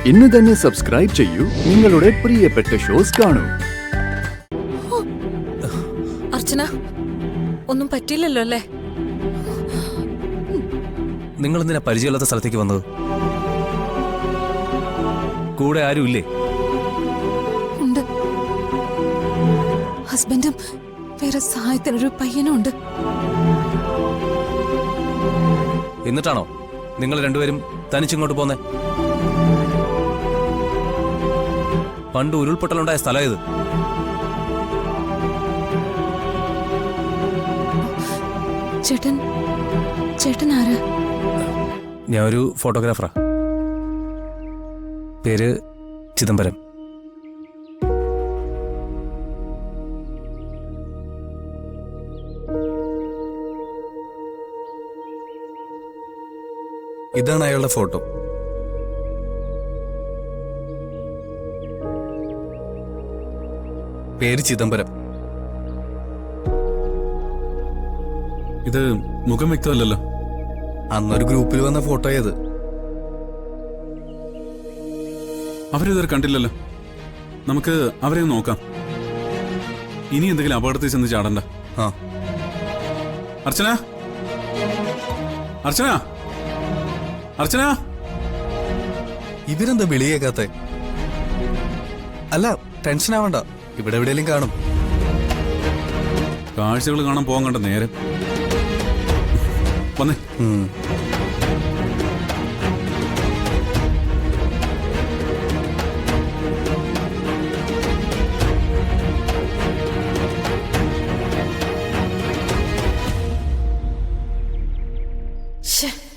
ഇന്ന് തന്നെ സബ്സ്ക്രൈബ് ചെയ്യൂ, നിങ്ങളുടെ പ്രിയപ്പെട്ട ഷോസ് കാണൂ. അർച്ചന, ഒന്നും പറ്റിയില്ലല്ലോ അല്ലേ? നിങ്ങൾ എന്തിനാ പരിചയമില്ലാത്ത സ്ഥലത്തേക്ക് വന്നത്? കൂടെ ആരും ഇല്ലേ? ഉണ്ട്. ഹസ്ബൻഡും വേറെ സഹായത്തിനൊരു പയ്യനും ഉണ്ട്. എന്നിട്ടാണോ നിങ്ങൾ രണ്ടുപേരും തനിച്ചിങ്ങോട്ട് പോന്നെ? പണ്ട് ഉരുൾപൊട്ടലുണ്ടായ സ്ഥലം ഇത്. ചേട്ടൻ ആരാ? ഞാൻ ഒരു ഫോട്ടോഗ്രാഫറാ. പേര് ചിദംബരം. ഇതാണ് അയാളുടെ ഫോട്ടോ. പേര് ചിദംബരം. ഇത് മുഖം വ്യക്തമല്ലല്ലോ. അന്നൊരു ഗ്രൂപ്പിൽ വന്ന ഫോട്ടോ ഏത്? അവരിതുവരെ കണ്ടില്ലല്ലോ. നമുക്ക് അവരെ നോക്കാം. ഇനി എന്തെങ്കിലും അപകടത്തിൽ ചെന്ന് ചാടണ്ട. ആ, അർച്ചന, അർച്ചന, അർച്ചന. ഇവരെന്താ വിളിയേക്കാത്ത? അല്ല, ടെൻഷൻ ആവണ്ട, ഇവിടെ എവിടെയെങ്കിലും കാണും. കാഴ്ചകൾ കാണാൻ പോകാൻ കണ്ട നേരം വന്നേ.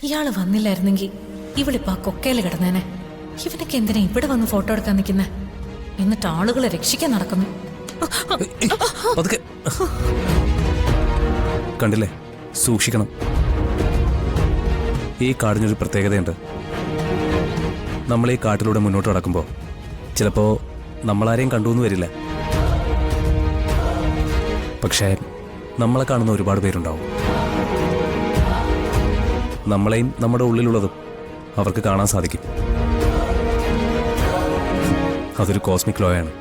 ഇയാള് വന്നില്ലായിരുന്നെങ്കിൽ ഇവളിപ്പോ ആ കൊക്കയില് കിടന്നേനെ. ഇവനൊക്കെ എന്തിനാ ഇവിടെ വന്ന് ഫോട്ടോ എടുക്കാൻ നിൽക്കുന്നെ? എന്നിട്ട് ആളുകളെ രക്ഷിക്കാൻ നടക്കുന്നു. കണ്ടില്ലേ, സൂക്ഷിക്കണം. ഈ കാടിനൊരു പ്രത്യേകതയുണ്ട്. നമ്മൾ ഈ കാട്ടിലൂടെ മുന്നോട്ട് നടക്കുമ്പോൾ ചിലപ്പോ നമ്മളാരെയും കണ്ടുവെന്ന് വരില്ല. പക്ഷേ നമ്മളെ കാണുന്ന ഒരുപാട് പേരുണ്ടാവും. നമ്മളെയും നമ്മുടെ ഉള്ളിലുള്ളതും അവർക്ക് കാണാൻ സാധിക്കും. അതൊരു കോസ്മിക് ലോ ആണ്.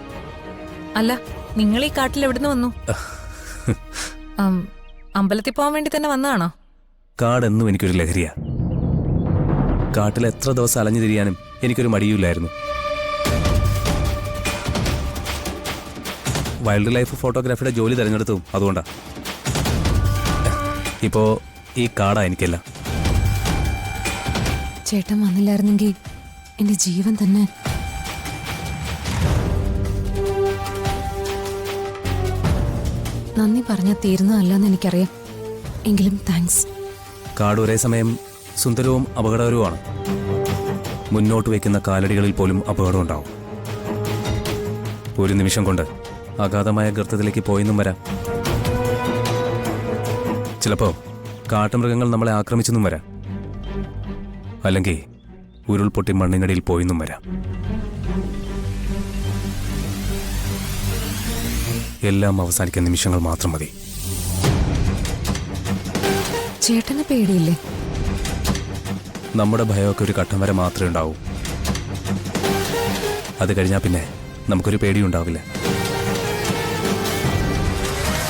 അല്ല, നിങ്ങൾ ഈ കാട്ടിൽ എവിടുന്ന് വന്നു? അമ്പലത്തിൽ പോകാൻ വേണ്ടി തന്നെ വന്നതാണോ? കാടെന്നും എനിക്കൊരു ലഹരിയാ. കാട്ടിൽ എത്ര ദിവസം അലഞ്ഞു തിരിയാനും എനിക്കൊരു മടിയുമില്ലായിരുന്നു. വൈൽഡ് ലൈഫ് ഫോട്ടോഗ്രാഫിയുടെ ജോലി തിരഞ്ഞെടുത്തതും അതുകൊണ്ടാ. ഇപ്പോ ഈ കാടാ എനിക്കല്ല. ചേട്ടൻ വന്നില്ലായിരുന്നെങ്കിൽ എന്റെ ജീവൻ തന്നെ. നന്ദി പറഞ്ഞാൽ തീരുന്നതല്ലെന്ന് എനിക്കറിയാം, എങ്കിലും താങ്ക്സ്. കാട് ഒരേ സമയം സുന്ദരവും അപകടകരവുമാണ്. മുന്നോട്ട് വയ്ക്കുന്ന കാലടികളിൽ പോലും അപകടം ഉണ്ടാവും. ഒരു നിമിഷം കൊണ്ട് അഗാധമായ ഗർത്തത്തിലേക്ക് പോയെന്നും വരാം. ചിലപ്പോ കാട്ടുമൃഗങ്ങൾ നമ്മളെ ആക്രമിച്ചെന്നും വരാം. അല്ലെങ്കിൽ ഉരുൾപൊട്ടി മണ്ണിനടിയിൽ പോയെന്നും വരാം. എല്ലാം അവസാനിക്കുന്ന നിമിഷങ്ങൾ മാത്രം മതി. ചേട്ടന് പേടിയില്ലേ? നമ്മുടെ ഭയമൊക്കെ ഒരു ഘട്ടം വരെ മാത്രമേ ഉണ്ടാവൂ. അത് കഴിഞ്ഞാൽ പിന്നെ നമുക്കൊരു പേടിയുണ്ടാവില്ല.